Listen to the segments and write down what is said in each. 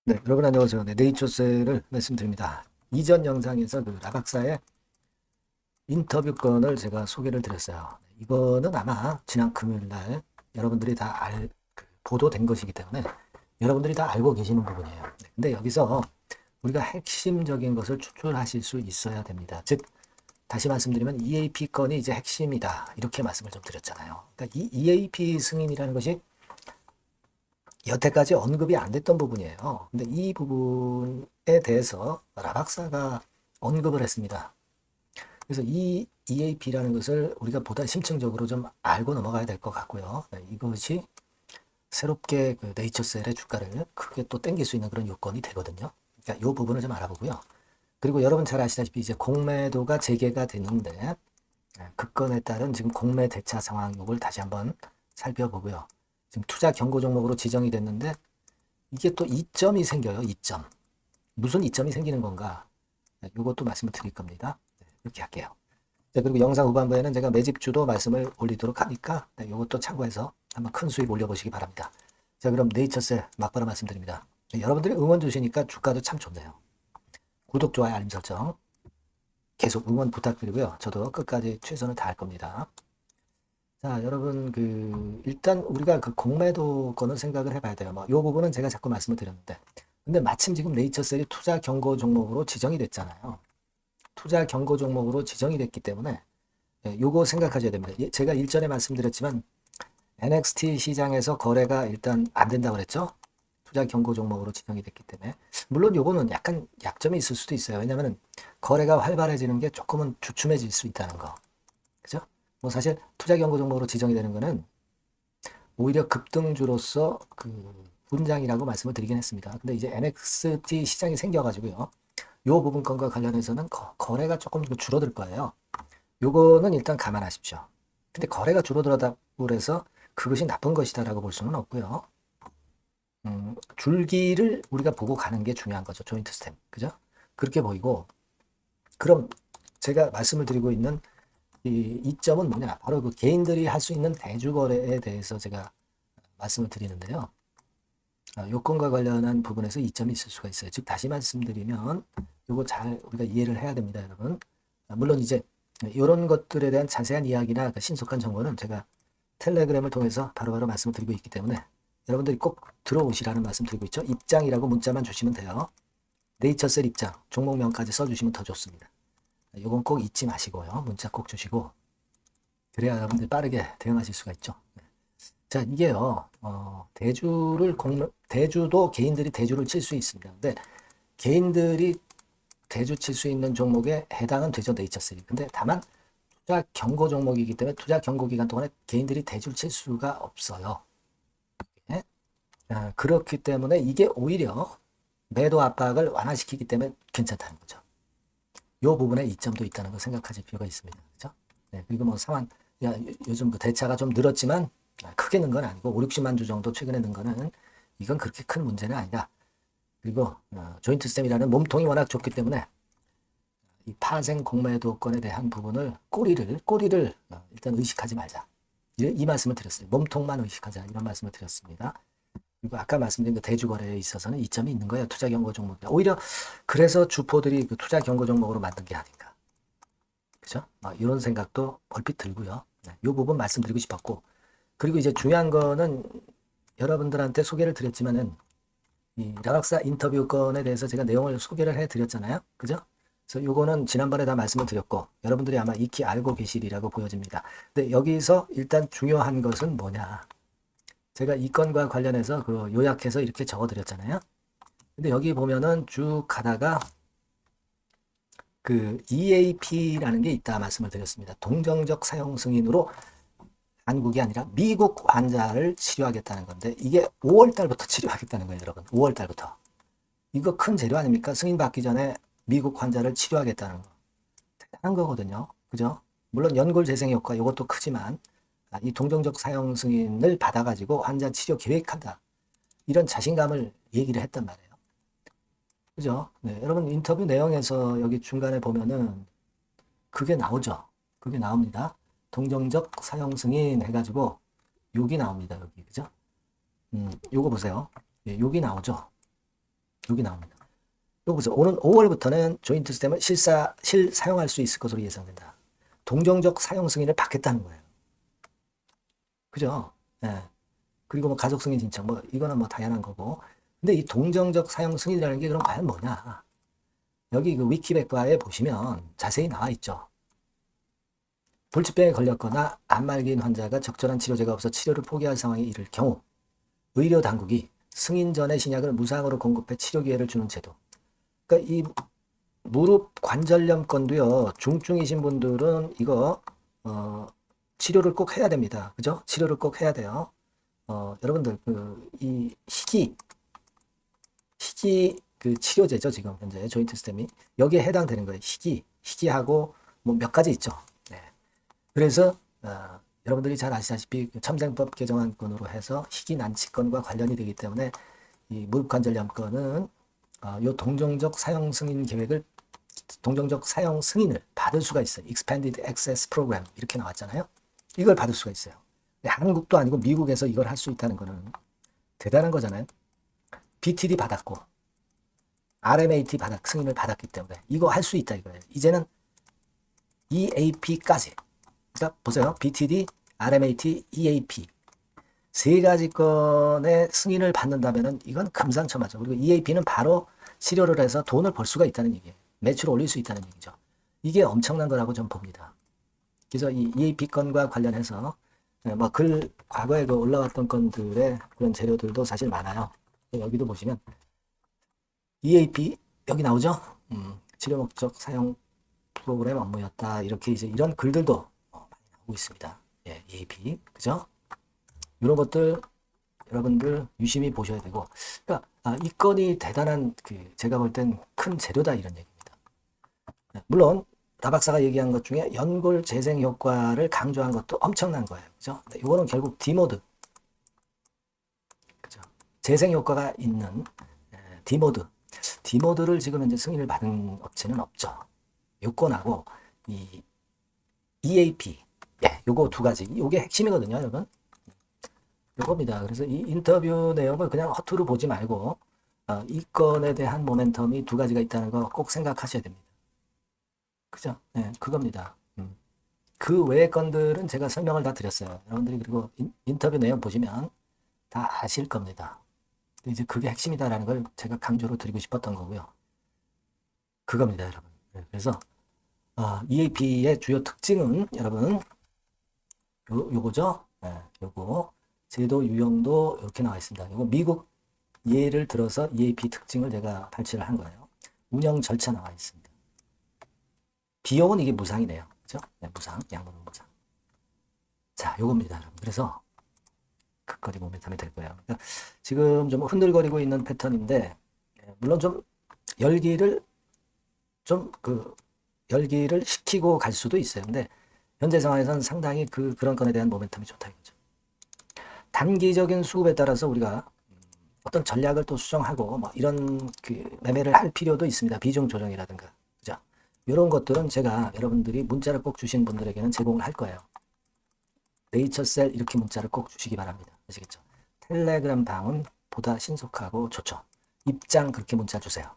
네, 여러분 안녕하세요. 네, 네이처셀을 말씀드립니다. 이전 영상에서 그 라박사의 인터뷰 건을 제가 소개를 드렸어요. 이거는 아마 지난 금요일 날 여러분들이 보도된 것이기 때문에 여러분들이 다 알고 계시는 부분이에요. 네, 근데 여기서 우리가 핵심적인 것을 추출하실 수 있어야 됩니다. 즉, 다시 말씀드리면 EAP 건이 이제 핵심이다. 이렇게 말씀을 좀 드렸잖아요. 그러니까 이 EAP 승인이라는 것이 여태까지 언급이 안 됐던 부분이에요. 근데 이 부분에 대해서 라박사가 언급을 했습니다. 그래서 이 EAP라는 것을 우리가 보다 심층적으로 좀 알고 넘어가야 될 것 같고요. 네, 이것이 새롭게 그 네이처셀의 주가를 크게 또 땡길 수 있는 그런 요건이 되거든요. 그러니까 이 부분을 좀 알아보고요. 그리고 여러분 잘 아시다시피 이제 공매도가 재개가 됐는데 그 건에 따른 지금 공매 대차 상황 요걸 다시 한번 살펴보고요. 지금 투자 경고 종목으로 지정이 됐는데 이게 또 이점이 생겨요. 이점. 무슨 이점이 생기는 건가? 이것도 말씀을 드릴 겁니다. 네, 이렇게 할게요. 자, 그리고 영상 후반부에는 제가 매집주도 말씀을 올리도록 하니까 이것도 참고해서 한번 큰 수익 올려보시기 바랍니다. 자, 그럼 네이처셀 막바로 말씀드립니다. 여러분들이 응원 주시니까 주가도 참 좋네요. 구독, 좋아요, 알림 설정 계속 응원 부탁드리고요. 저도 끝까지 최선을 다할 겁니다. 자, 여러분, 일단 우리가 그 공매도 거는 생각을 해봐야 돼요. 이 부분은 제가 자꾸 말씀을 드렸는데. 근데 마침 지금 네이처셀이 투자 경고 종목으로 지정이 됐잖아요. 투자 경고 종목으로 지정이 됐기 때문에, 요거 생각하셔야 됩니다. 제가 일전에 말씀드렸지만, NXT 시장에서 거래가 일단 안 된다고 그랬죠? 투자 경고 종목으로 지정이 됐기 때문에. 물론 요거는 약간 약점이 있을 수도 있어요. 왜냐면은 거래가 활발해지는 게 조금은 주춤해질 수 있다는 거. 그죠? 뭐 사실 투자 경고 종목으로 지정이 되는 거는 오히려 급등주로서 그 분장이라고 말씀을 드리긴 했습니다. 근데 이제 NXT 시장이 생겨가지고요. 요 부분 건과 관련해서는 거래가 조금 줄어들 거예요. 요거는 일단 감안하십시오. 근데 거래가 줄어들었다고 해서 그것이 나쁜 것이다라고 볼 수는 없고요. 줄기를 우리가 보고 가는 게 중요한 거죠. 조인트 스템. 그죠? 그렇게 보이고, 그럼 제가 말씀을 드리고 있는 이 이점은 뭐냐? 바로 그 개인들이 할 수 있는 대주거래에 대해서 제가 말씀을 드리는데요. 요건과 관련한 부분에서 이점이 있을 수가 있어요. 즉 다시 말씀드리면 요거 잘 우리가 이해를 해야 됩니다, 여러분. 물론 이제 이런 것들에 대한 자세한 이야기나 그 신속한 정보는 제가 텔레그램을 통해서 바로바로 말씀을 드리고 있기 때문에 여러분들이 꼭 들어오시라는 말씀 드리고 있죠. 입장이라고 문자만 주시면 돼요. 네이처셀 입장, 종목명까지 써주시면 더 좋습니다. 요건 꼭 잊지 마시고요. 문자 꼭 주시고 그래야 여러분들 빠르게 대응하실 수가 있죠. 자, 이게요, 대주도 개인들이 대주를 칠 수 있습니다. 근데 개인들이 대주 칠 수 있는 종목에 해당은 되죠, 네이처셀이. 근데 다만 투자 경고 종목이기 때문에 투자 경고 기간 동안에 개인들이 대주를 칠 수가 없어요. 예? 그렇기 때문에 이게 오히려 매도 압박을 완화시키기 때문에 괜찮다는 거죠. 이 부분에 이점도 있다는 걸 생각하실 필요가 있습니다. 그렇죠? 네, 그리고 뭐 요즘 그 대차가 좀 늘었지만 크게 는 건 아니고 5, 60만 주 정도 최근에 는 거는 이건 그렇게 큰 문제는 아니다. 그리고 조인트 스템이라는 몸통이 워낙 좋기 때문에 이 파생 공매도권에 대한 부분을 꼬리를 일단 의식하지 말자. 이 말씀을 드렸어요. 몸통만 의식하자 이런 말씀을 드렸습니다. 그리고 아까 말씀드린 그 대주거래에 있어서는 이점이 있는 거예요. 투자 경고 종목. 오히려 그래서 주포들이 그 투자 경고 종목으로 만든 게 아닌가. 그죠? 이런 생각도 얼핏 들고요. 네, 이 부분 말씀드리고 싶었고 그리고 이제 중요한 거는 여러분들한테 소개를 드렸지만은 이 라락사 인터뷰 건에 대해서 제가 내용을 소개를 해드렸잖아요. 그죠? 그래서 요거는 지난번에 다 말씀을 드렸고 여러분들이 아마 익히 알고 계시리라고 보여집니다. 근데 여기서 일단 중요한 것은 뭐냐? 제가 이 건과 관련해서 그 요약해서 이렇게 적어드렸잖아요. 근데 여기 보면은 쭉 가다가 그 EAP라는 게 있다 말씀을 드렸습니다. 동정적 사용 승인으로 한국이 아니라 미국 환자를 치료하겠다는 건데 이게 5월 달부터 치료하겠다는 거예요, 여러분. 5월 달부터. 이거 큰 재료 아닙니까? 승인 받기 전에 미국 환자를 치료하겠다는 거. 대단한 거거든요. 그죠? 물론 연골 재생 효과 이것도 크지만 이 동정적 사용 승인을 받아가지고 환자 치료 계획한다. 이런 자신감을 얘기를 했단 말이에요. 그죠? 네, 여러분 인터뷰 내용에서 여기 중간에 보면은 그게 나오죠. 그게 나옵니다. 동정적 사용 승인 해가지고 여기 나옵니다. 여기 그죠? 요거 보세요. 예, 여기 나오죠. 여기 나옵니다. 또 보세요. 오는 5월부터는 조인트 스템을 실사용할 수 있을 것으로 예상된다. 동정적 사용 승인을 받겠다는 거예요. 그죠? 예. 그리고 뭐 가족 승인 신청, 뭐 이거는 뭐 당연한 거고. 근데 이 동정적 사용 승인이라는 게 그럼 과연 뭐냐? 여기 그 위키백과에 보시면 자세히 나와 있죠. 불치병에 걸렸거나 암말기인 환자가 적절한 치료제가 없어 치료를 포기할 상황에 이를 경우 의료 당국이 승인 전에 신약을 무상으로 공급해 치료 기회를 주는 제도. 그러니까 이 무릎 관절염건도요. 중증이신 분들은 이거 치료를 꼭 해야 됩니다. 그죠? 치료를 꼭 해야 돼요. 여러분들 이 희귀 그 치료제죠. 지금 현재 조인트 스템이 여기에 해당되는 거예요. 희귀하고 뭐 몇 가지 있죠. 네. 그래서 여러분들이 잘 아시다시피 첨생법 개정안건으로 해서 희귀 난치건과 관련이 되기 때문에 이 무릎 관절염건은 요 동정적 사용 승인을 받을 수가 있어요. Expanded Access Program 이렇게 나왔잖아요. 이걸 받을 수가 있어요. 한국도 아니고 미국에서 이걸 할 수 있다는 거는 대단한 거잖아요. BTD 받았고 RMAT 승인을 받았기 때문에 이거 할 수 있다 이거예요. 이제는 EAP까지. 그러니까 보세요. BTD, RMAT, EAP 세 가지 건의 승인을 받는다면은 이건 금상첨화죠. 그리고 EAP는 바로 치료를 해서 돈을 벌 수가 있다는 얘기예요. 매출을 올릴 수 있다는 얘기죠. 이게 엄청난 거라고 좀 봅니다. 그래서 이 EAP 건과 관련해서 뭐 과거에 그 올라왔던 건들의 그런 재료들도 사실 많아요. 여기도 보시면 EAP 여기 나오죠? 치료 목적 사용 프로그램 업무였다. 이렇게 이제 이런 글들도 많이 나오고 있습니다. 예, EAP 그죠? 이런 것들 여러분들 유심히 보셔야 되고, 그러니까 이 건이 대단한 제가 볼 땐 큰 재료다 이런 얘기입니다. 물론 라 박사가 얘기한 것 중에 연골 재생 효과를 강조한 것도 엄청난 거예요. 그죠? 이거는 결국 디모드, 그죠? 재생 효과가 있는 디모드를 지금 현재 승인을 받은 업체는 없죠. 요건하고 이 EAP, 예, 요거 두 가지, 요게 핵심이거든요, 여러분. 요겁니다. 그래서 이 인터뷰 내용을 그냥 허투루 보지 말고 이 건에 대한 모멘텀이 두 가지가 있다는 거 꼭 생각하셔야 됩니다. 그죠? 네, 그겁니다. 그 외의 건들은 제가 설명을 다 드렸어요. 여러분들이 그리고 인터뷰 내용 보시면 다 아실 겁니다. 이제 그게 핵심이다라는 걸 제가 강조로 드리고 싶었던 거고요. 그겁니다, 여러분. 네, 그래서 EAP의 주요 특징은 여러분 요거죠? 네, 요거 제도 유형도 이렇게 나와 있습니다. 이거 미국 예를 들어서 EAP 특징을 제가 발췌를 한 거예요. 운영 절차 나와 있습니다. 비용은 이게 무상이네요. 그죠? 네, 무상, 양도는 무상. 자, 요겁니다, 여러분. 그래서 끝까지 모멘텀이 될 거예요. 그러니까 지금 좀 흔들거리고 있는 패턴인데, 물론 좀 열기를 시키고 갈 수도 있어요. 근데 현재 상황에서는 상당히 그런 건에 대한 모멘텀이 좋다 이거죠. 단기적인 수급에 따라서 우리가 어떤 전략을 또 수정하고 뭐 이런 매매를 할 필요도 있습니다. 비중 조정이라든가. 그죠? 이런 것들은 제가 여러분들이 문자를 꼭 주신 분들에게는 제공을 할 거예요. 네이처셀 이렇게 문자를 꼭 주시기 바랍니다. 아시겠죠? 텔레그램 방은 보다 신속하고 좋죠. 입장 그렇게 문자 주세요.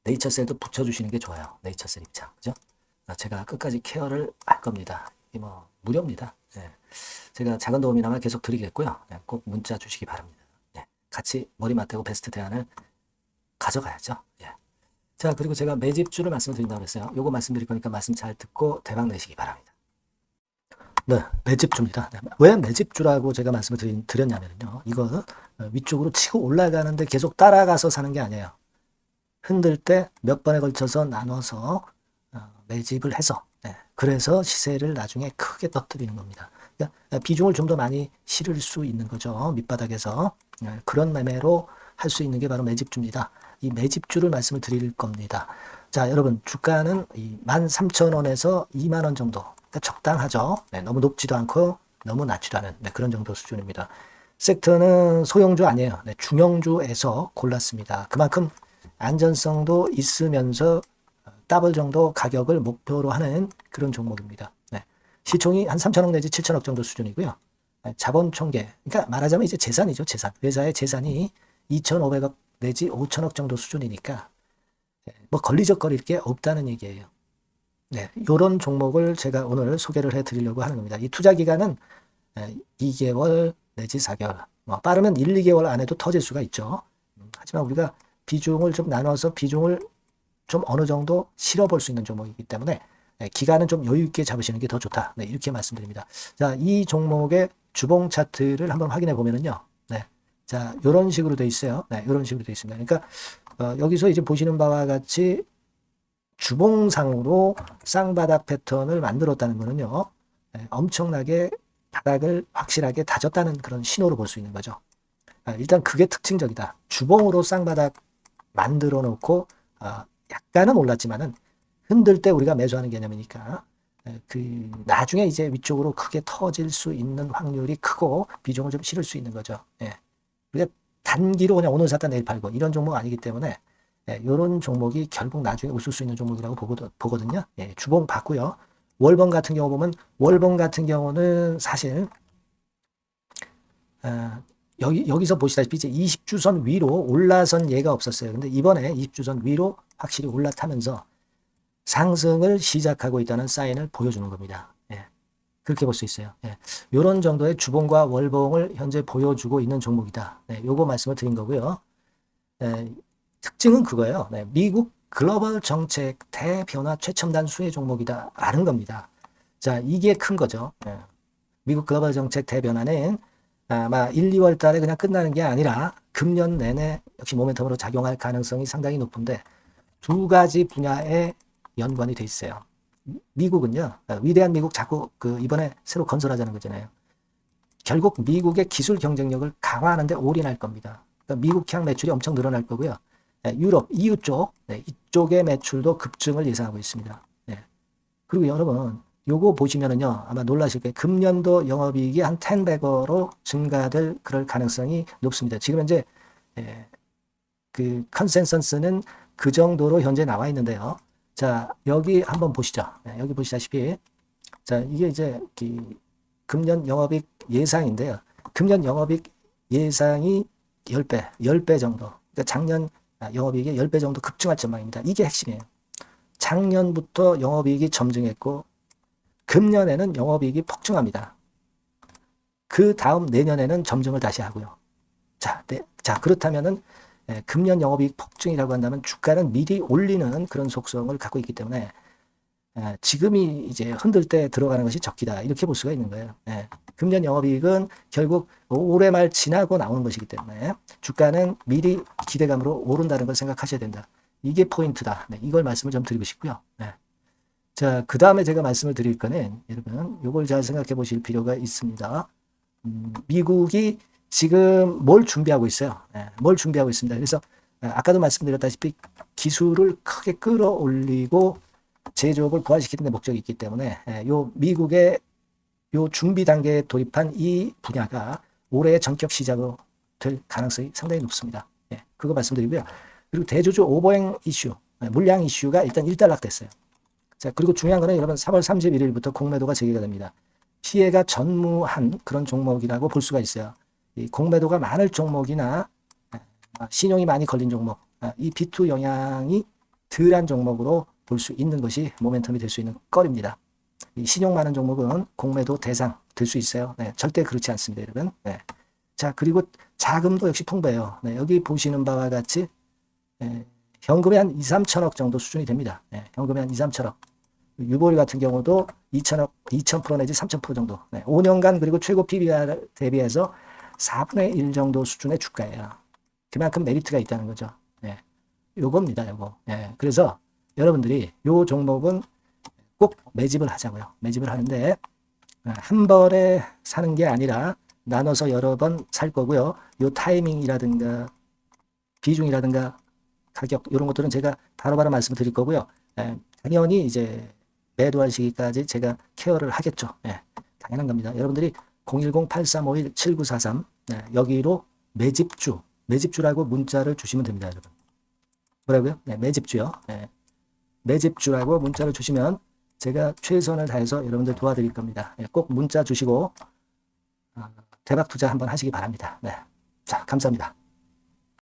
네이처셀도 붙여주시는 게 좋아요. 네이처셀 입장. 그죠? 제가 끝까지 케어를 할 겁니다. 이게 뭐 무료입니다. 네. 제가 작은 도움이나마 계속 드리겠고요. 네, 꼭 문자 주시기 바랍니다. 네, 같이 머리 맞대고 베스트 대안을 가져가야죠. 예. 자, 그리고 제가 매집주를 말씀드린다고 했어요. 요거 말씀드릴 거니까 말씀 잘 듣고 대박 내시기 바랍니다. 네, 매집주입니다. 네, 왜 매집주라고 제가 말씀을 드렸냐면요. 이거 위쪽으로 치고 올라가는데 계속 따라가서 사는 게 아니에요. 흔들 때 몇 번에 걸쳐서 나눠서 매집을 해서 그래서 시세를 나중에 크게 터뜨리는 겁니다. 그러니까 비중을 좀 더 많이 실을 수 있는 거죠. 밑바닥에서 그런 매매로 할 수 있는 게 바로 매집주입니다. 이 매집주를 말씀을 드릴 겁니다. 자, 여러분 주가는 13,000원에서 2만 원 정도 그러니까 적당하죠. 너무 높지도 않고 너무 낮지도 않은 그런 정도 수준입니다. 섹터는 소형주 아니에요. 중형주에서 골랐습니다. 그만큼 안전성도 있으면서 더블 정도 가격을 목표로 하는 그런 종목입니다. 시총이 한 3천억 내지 7천억 정도 수준이고요. 자본 총계, 그러니까 말하자면 이제 재산이죠. 재산. 회사의 재산이 2,500억 내지 5천억 정도 수준이니까 뭐 걸리적거릴 게 없다는 얘기예요. 네, 이런 종목을 제가 오늘 소개를 해드리려고 하는 겁니다. 이 투자 기간은 2개월 내지 4개월, 뭐 빠르면 1, 2개월 안에도 터질 수가 있죠. 하지만 우리가 비중을 좀 나눠서 비중을 좀 어느 정도 실어볼 수 있는 종목이기 때문에 기간은 좀 여유 있게 잡으시는 게 더 좋다. 네, 이렇게 말씀드립니다. 자, 이 종목의 주봉 차트를 한번 확인해 보면은요. 네, 자, 이런 식으로 돼 있어요. 네, 이런 식으로 돼 있습니다. 그러니까 여기서 이제 보시는 바와 같이 주봉상으로 쌍바닥 패턴을 만들었다는 거는요. 엄청나게 바닥을 확실하게 다졌다는 그런 신호로 볼 수 있는 거죠. 일단 그게 특징적이다. 주봉으로 쌍바닥 만들어 놓고 약간은 올랐지만은 흔들 때 우리가 매수하는 개념이니까 그 나중에 이제 위쪽으로 크게 터질 수 있는 확률이 크고 비중을 좀 실을 수 있는 거죠. 예. 우리가 단기로 그냥 오늘 샀다 내일 팔고 이런 종목 아니기 때문에 이런 종목이 결국 나중에 웃을 수 있는 종목이라고 보거든요. 예, 주봉 봤고요. 월봉 같은 경우 보면 월봉 같은 경우는 사실 여기서 보시다시피 이제 20주선 위로 올라선 예가 없었어요. 근데 이번에 20주선 위로 확실히 올라타면서 상승을 시작하고 있다는 사인을 보여주는 겁니다. 예, 그렇게 볼 수 있어요. 예, 이런 정도의 주봉과 월봉을 현재 보여주고 있는 종목이다. 네, 요거 말씀을 드린 거고요. 특징은 그거예요. 네, 미국 글로벌 정책 대변화 최첨단 수혜 종목이다라는 겁니다. 자, 이게 큰 거죠. 네. 미국 글로벌 정책 대변화는 아마 1, 2월 달에 그냥 끝나는 게 아니라 금년 내내 역시 모멘텀으로 작용할 가능성이 상당히 높은데 두 가지 분야에 연관이 돼 있어요. 미국은요, 위대한 미국 자꾸 이번에 새로 건설하자는 거잖아요. 결국 미국의 기술 경쟁력을 강화하는데 올인할 겁니다. 그러니까 미국향 매출이 엄청 늘어날 거고요. 유럽, EU 쪽, 이쪽의 매출도 급증을 예상하고 있습니다. 그리고 여러분, 요거 보시면은요, 아마 놀라실 거예요. 금년도 영업이익이 한 10배로 증가될 그럴 가능성이 높습니다. 지금 현재, 그 컨센서스는 그 정도로 현재 나와 있는데요. 자, 여기 한번 보시죠. 여기 보시다시피, 자, 이게 이제 금년 영업이익 예상인데요. 금년 영업이익 예상이 10배 정도. 그러니까 작년 영업이익이 10배 정도 급증할 전망입니다. 이게 핵심이에요. 작년부터 영업이익이 점증했고 금년에는 영업이익이 폭증합니다. 그 다음 내년에는 점증을 다시 하고요. 자, 그렇다면은 금년 영업이익 폭증이라고 한다면 주가는 미리 올리는 그런 속성을 갖고 있기 때문에 지금이 이제 흔들 때 들어가는 것이 적기다. 이렇게 볼 수가 있는 거예요. 금년 영업이익은 결국 올해 말 지나고 나오는 것이기 때문에 주가는 미리 기대감으로 오른다는 걸 생각하셔야 된다. 이게 포인트다. 이걸 말씀을 좀 드리고 싶고요. 자, 그 다음에 제가 말씀을 드릴 거는 여러분 이걸 잘 생각해 보실 필요가 있습니다. 미국이 지금 뭘 준비하고 있어요. 뭘 준비하고 있습니다. 그래서 아까도 말씀드렸다시피 기술을 크게 끌어올리고 제조업을 부활시키는 데 목적이 있기 때문에 요 미국의 요 준비 단계에 돌입한 이 분야가 올해의 전격 시작으로 될 가능성이 상당히 높습니다. 그거 말씀드리고요. 그리고 대주주 오버행 이슈, 물량 이슈가 일단 일단락됐어요. 자, 그리고 중요한 거는 여러분 3월 31일부터 공매도가 재개가 됩니다. 피해가 전무한 그런 종목이라고 볼 수가 있어요. 이 공매도가 많을 종목이나 신용이 많이 걸린 종목, 이 B2 영향이 덜한 종목으로 볼 수 있는 것이 모멘텀이 될 수 있는 거리입니다. 이 신용 많은 종목은 공매도 대상 될 수 있어요. 절대 그렇지 않습니다, 여러분. 자, 그리고 자금도 역시 풍부해요. 여기 보시는 바와 같이 현금이 한 2, 3천억 정도 수준이 됩니다. 현금이 한 2, 3천억. 유보리 같은 경우도 2천억, 2,000% 내지 3,000% 정도. 5년간 그리고 최고 PBR 대비해서 4분의 1 정도 수준의 주가예요. 그만큼 메리트가 있다는 거죠. 요겁니다, 요거. 그래서 여러분들이 요 종목은 꼭 매집을 하자고요. 매집을 하는데 한 번에 사는 게 아니라 나눠서 여러 번 살 거고요. 요 타이밍이라든가 비중이라든가 가격 이런 것들은 제가 바로바로 말씀을 드릴 거고요. 당연히 이제 매도할 시기까지 제가 케어를 하겠죠. 당연한 겁니다. 여러분들이 010-8351-7943 여기로 매집주라고 문자를 주시면 됩니다, 여러분. 뭐라고요? 매집주요. 매집주라고 문자를 주시면 제가 최선을 다해서 여러분들 도와드릴 겁니다. 꼭 문자 주시고 대박 투자 한번 하시기 바랍니다. 자, 감사합니다.